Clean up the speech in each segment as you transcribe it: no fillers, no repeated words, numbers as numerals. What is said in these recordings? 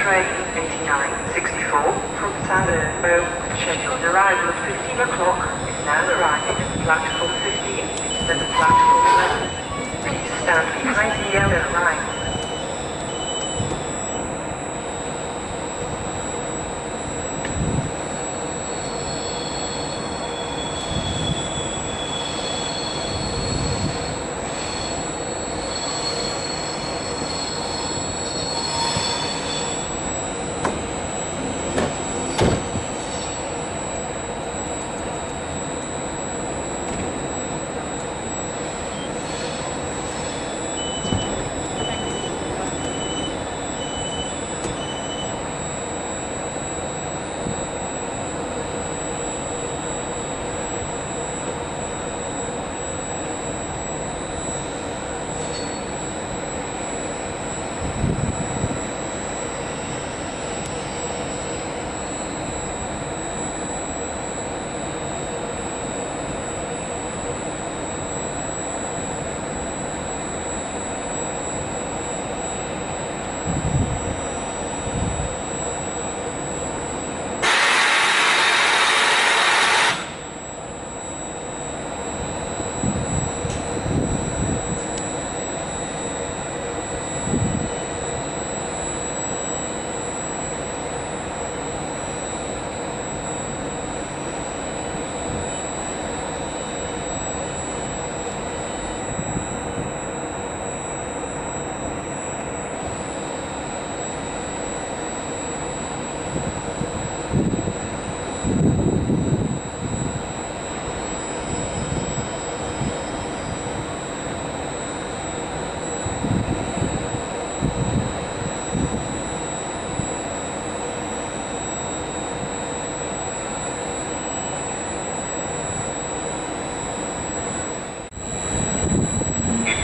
train 8964 from Salerno, scheduled arrival at 15 o'clock, is now arriving at platform 15 instead of platform 11. Please stand behind the yellow line.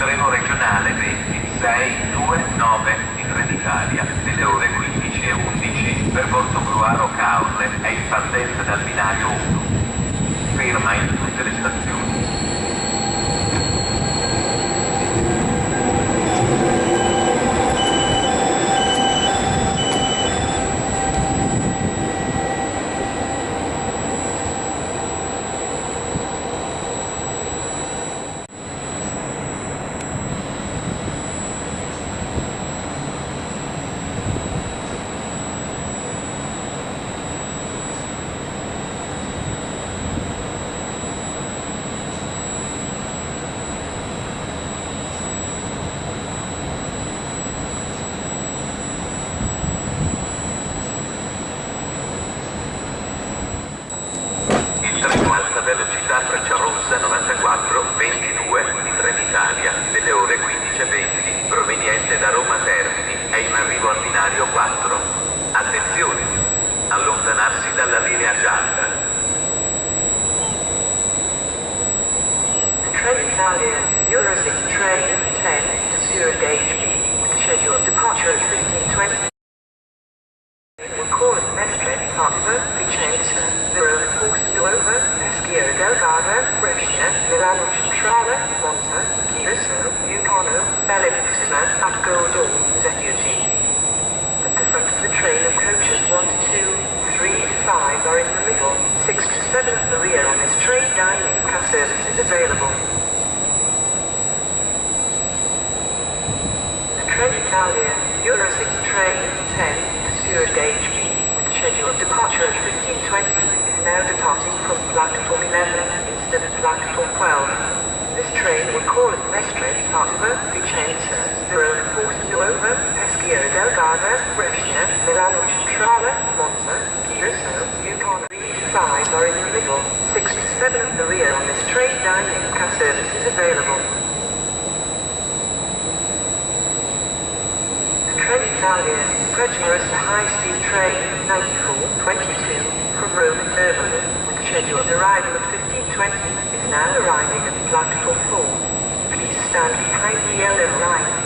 Treno regionale 2629 di Trenitalia delle ore 15:11 per Portogruaro Caorle è in partenza dal binario 1. Ferma in tutte le stazioni. Velocità Frecciarossa 9422 di Trenitalia delle ore 15:20 proveniente da Roma Termini è in arrivo al binario 4. Attenzione! Allontanarsi dalla linea gialla. Trenitalia Eurosix train 10 to Zurich gauge with scheduled departure at 15:20. Call at Mestre, Padova, Vicenza, Verona, Nuova, Peschiera del Garda, Brescia, Milano Centrale, Monza, Chiuso, Lucano, Bellevissima, at Goldor, ZUG. At the front of the train of coaches 1 to 2, 3 to 5 are in the middle, 6 to 7 at the rear on this train dining car services available. The Trenitalia Eurosix train 10 to Zurich gauge scheduled departure at 15:20 is now departing from platform 11 instead of platform 12. This train will call at Mestre, Padova, Vicenza, Verona, Nuova, Peschiera del Garda, Brescia, Milano Centrale, Monza, Chiuso, Lucano. 3 to 5 are in the middle, 6 to 7 at the rear on this train dining car services available. Trenitalia Frecciarossa high-speed train 9422 from Rome and Termini with scheduled arrival at 15:20 is now arriving at platform 4. Please stand behind the yellow line.